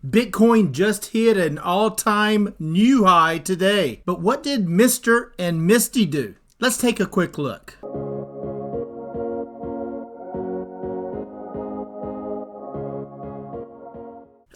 Bitcoin just hit an all-time new high today. But what did Mr. and Misty do? Let's take a quick look.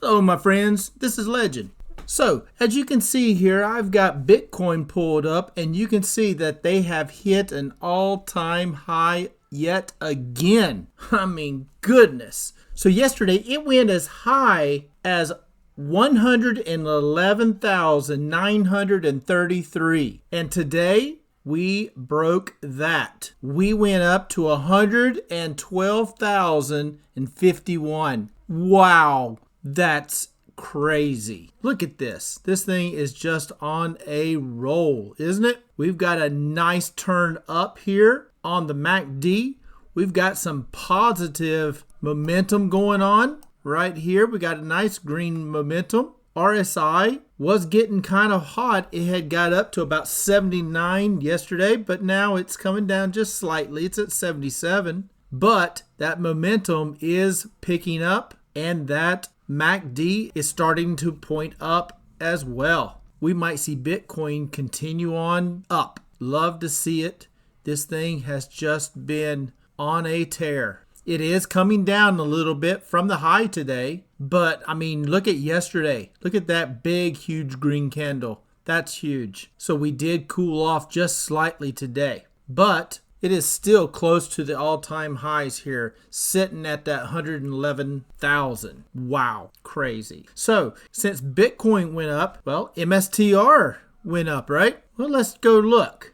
Hello my friends, this is Legend. So as you can see here, I've got Bitcoin pulled up and you can see that they have hit an all-time high yet again. I mean, goodness. So yesterday it went as high as 111,933 and today we broke that. We went up to 112,051. Wow, that's crazy. Look at this. This thing is just on a roll, isn't it? We've got a nice turn up here on the MACD. We've got some positive momentum going on right here. We got a nice green momentum. RSI was getting kind of hot. It had got up to about 79 yesterday, but now it's coming down just slightly. It's at 77, but that momentum is picking up and that MACD is starting to point up as well. We might see Bitcoin continue on up. Love to see it. This thing has just been on a tear. It is coming down a little bit from the high today, but I mean, look at yesterday. Look at that big, huge green candle. That's huge. So we did cool off just slightly today, but it is still close to the all-time highs here, sitting at that 111,000. Wow, crazy. So since Bitcoin went up, well, MSTR went up, right? Well, let's go look.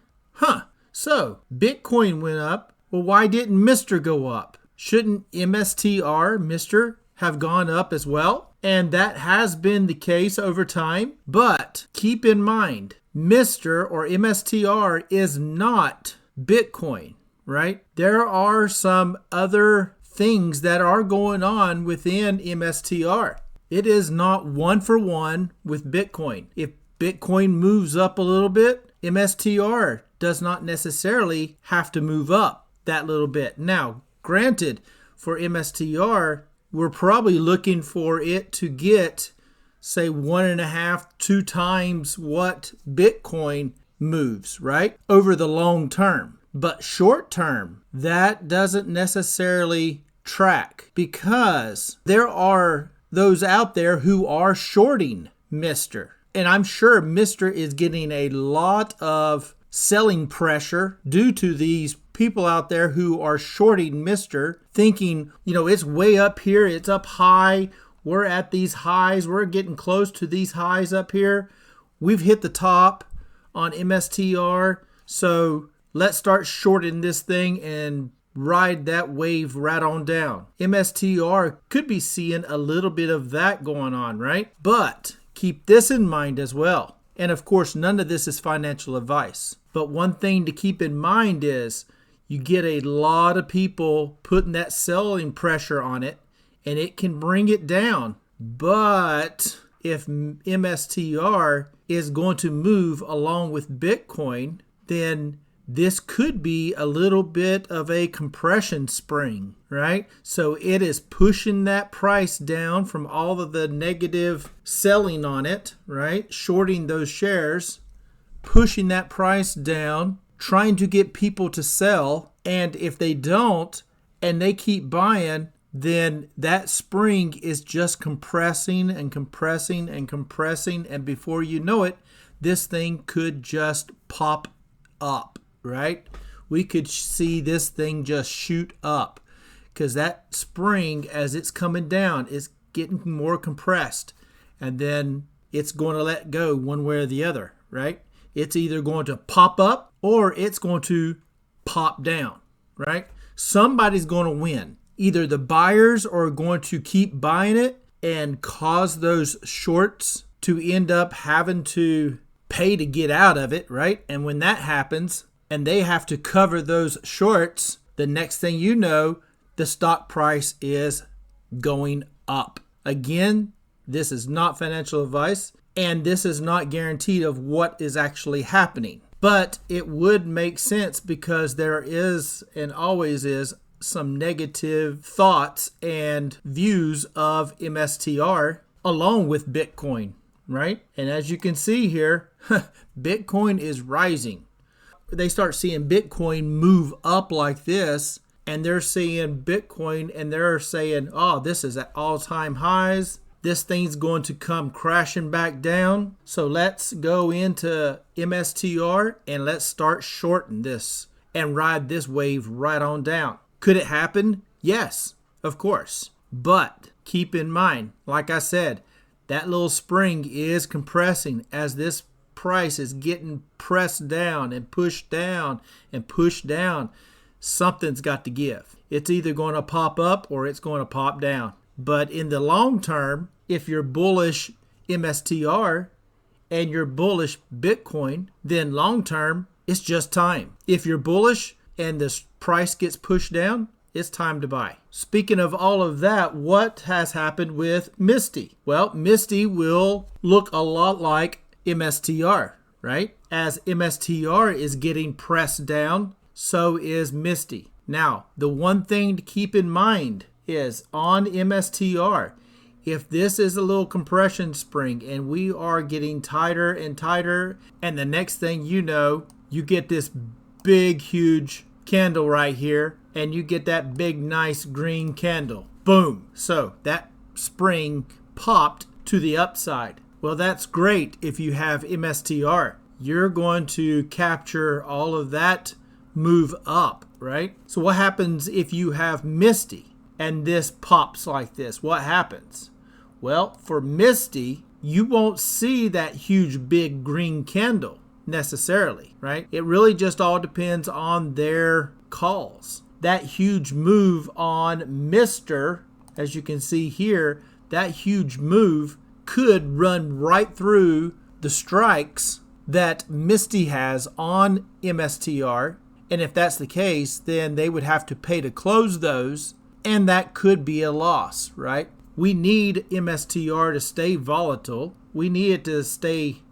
So Bitcoin went up. Well, why didn't Mr. go up? Shouldn't MSTR, Mr., have gone up as well? And that has been the case over time. But keep in mind, Mr. or MSTR is not Bitcoin, right? There are some other things that are going on within MSTR. It is not one for one with Bitcoin. If Bitcoin moves up a little bit, MSTR does not necessarily have to move up that little bit. Now, granted, for MSTR, we're probably looking for it to get, say, 1.5, 2 times what Bitcoin moves, right? Over the long term. But short term, that doesn't necessarily track because there are those out there who are shorting Mr. And I'm sure Mr. is getting a lot of selling pressure due to these people out there who are shorting Mr. thinking, it's way up here, it's up high, we're at these highs, we're getting close to these highs up here. We've hit the top on MSTR, so let's start shorting this thing and ride that wave right on down. MSTR could be seeing a little bit of that going on, right? But keep this in mind as well. And of course, none of this is financial advice. But one thing to keep in mind is you get a lot of people putting that selling pressure on it and it can bring it down. But if MSTR is going to move along with Bitcoin, then this could be a little bit of a compression spring, right? So it is pushing that price down from all of the negative selling on it, right? Shorting those shares, pushing that price down, trying to get people to sell. And if they don't, and they keep buying, then that spring is just compressing and compressing and compressing. And before you know it, this thing could just pop up, right? We could see this thing just shoot up because that spring, as it's coming down, is getting more compressed. And then it's going to let go one way or the other, right? It's either going to pop up or it's going to pop down, right? Somebody's going to win. Either the buyers are going to keep buying it and cause those shorts to end up having to pay to get out of it, right? And when that happens and they have to cover those shorts, the next thing you know, the stock price is going up. Again, this is not financial advice, and this is not guaranteed of what is actually happening. But it would make sense because there is and always is some negative thoughts and views of MSTR along with Bitcoin, right? And as you can see here, Bitcoin is rising. They start seeing Bitcoin move up like this, and they're seeing Bitcoin and they're saying, oh, this is at all-time highs. This thing's going to come crashing back down. So let's go into MSTR and let's start shorting this and ride this wave right on down. Could it happen? Yes, of course. But keep in mind, like I said, that little spring is compressing as this price is getting pressed down and pushed down and pushed down. Something's got to give. It's either going to pop up or it's going to pop down. But in the long term, if you're bullish MSTR and you're bullish Bitcoin, then long term, it's just time. If you're bullish and the price gets pushed down, it's time to buy. Speaking of all of that, what has happened with MISTY? Well, MISTY will look a lot like MSTR, right? As MSTR is getting pressed down, so is MISTY. Now, the one thing to keep in mind is on MSTR, if this is a little compression spring and we are getting tighter and tighter, and the next thing you know, you get this big, huge candle right here, and you get that big, nice green candle. Boom. So that spring popped to the upside. Well, that's great if you have MSTR. You're going to capture all of that move up, right? So what happens if you have MISTY and this pops like this? What happens? Well, for MISTY, you won't see that huge big green candle necessarily, right? It really just all depends on their calls. That huge move on MR, as you can see here, that huge move could run right through the strikes that MISTY has on MSTR. And if that's the case, then they would have to pay to close those, and that could be a loss, right? We need MSTR to stay volatile. We need it to stay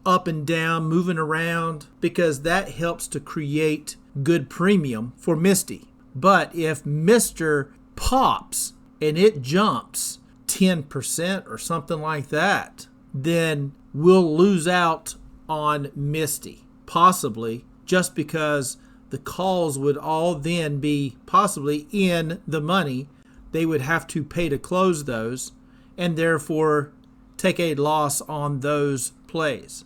up and down, moving around, because that helps to create good premium for MISTY. But if MR pops and it jumps 10% or something like that, then we'll lose out on MISTY, possibly just because the calls would all then be possibly in the money. They would have to pay to close those and therefore take a loss on those plays.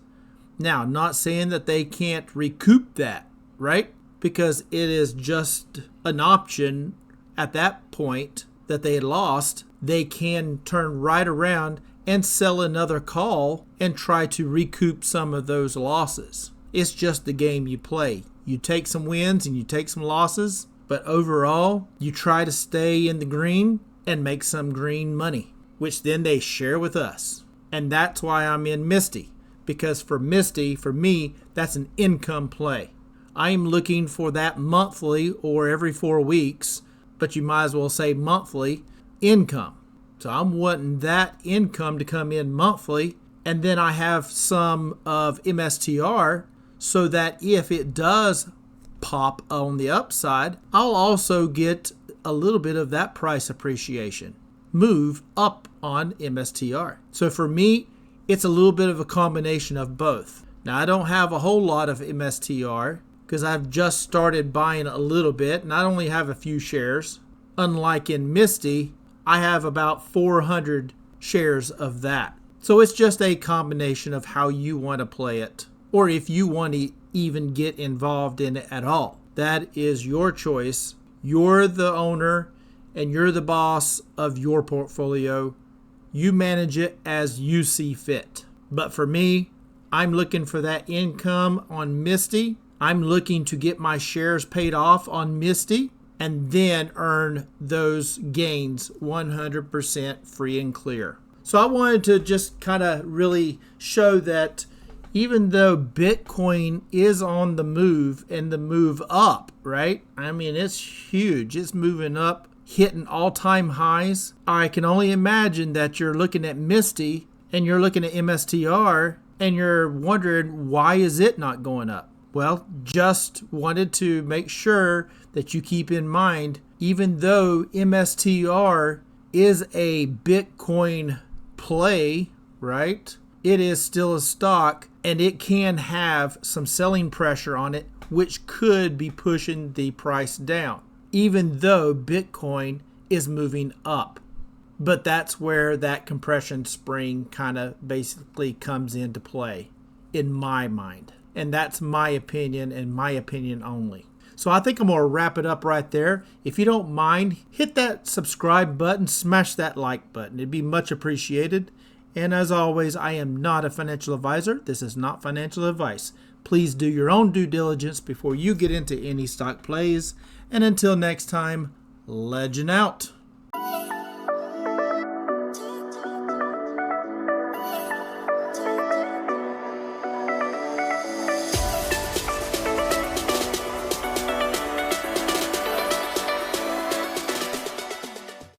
Now, not saying that they can't recoup that, right? Because it is just an option at that point that they lost. They can turn right around and sell another call and try to recoup some of those losses. It's just the game you play. You take some wins and you take some losses, but overall, you try to stay in the green and make some green money, which then they share with us. And that's why I'm in MISTY, because for MISTY, for me, that's an income play. I'm looking for that monthly or every 4 weeks, but you might as well say monthly income. So I'm wanting that income to come in monthly, and then I have some of MSTR so that if it does pop on the upside, I'll also get a little bit of that price appreciation move up on MSTR. So for me, it's a little bit of a combination of both. Now, I don't have a whole lot of MSTR because I've just started buying a little bit, and I only have a few shares. Unlike in MISTY, I have about 400 shares of that. So it's just a combination of how you want to play it, or if you want to even get involved in it at all. That is your choice. You're the owner and you're the boss of your portfolio. You manage it as you see fit. But for me, I'm looking for that income on MISTY. I'm looking to get my shares paid off on MISTY and then earn those gains 100% free and clear. So I wanted to just kind of really show that even though Bitcoin is on the move and the move up, right? I mean, it's huge. It's moving up, hitting all-time highs. I can only imagine that you're looking at MISTY and you're looking at MSTR and you're wondering, why is it not going up? Well, just wanted to make sure that you keep in mind, even though MSTR is a Bitcoin play, right? It is still a stock and it can have some selling pressure on it, which could be pushing the price down, even though Bitcoin is moving up. But that's where that compression spring kind of basically comes into play in my mind. And that's my opinion and my opinion only. So I think I'm going to wrap it up right there. If you don't mind, hit that subscribe button, smash that like button. It'd be much appreciated. And as always, I am not a financial advisor. This is not financial advice. Please do your own due diligence before you get into any stock plays. And until next time, legend out.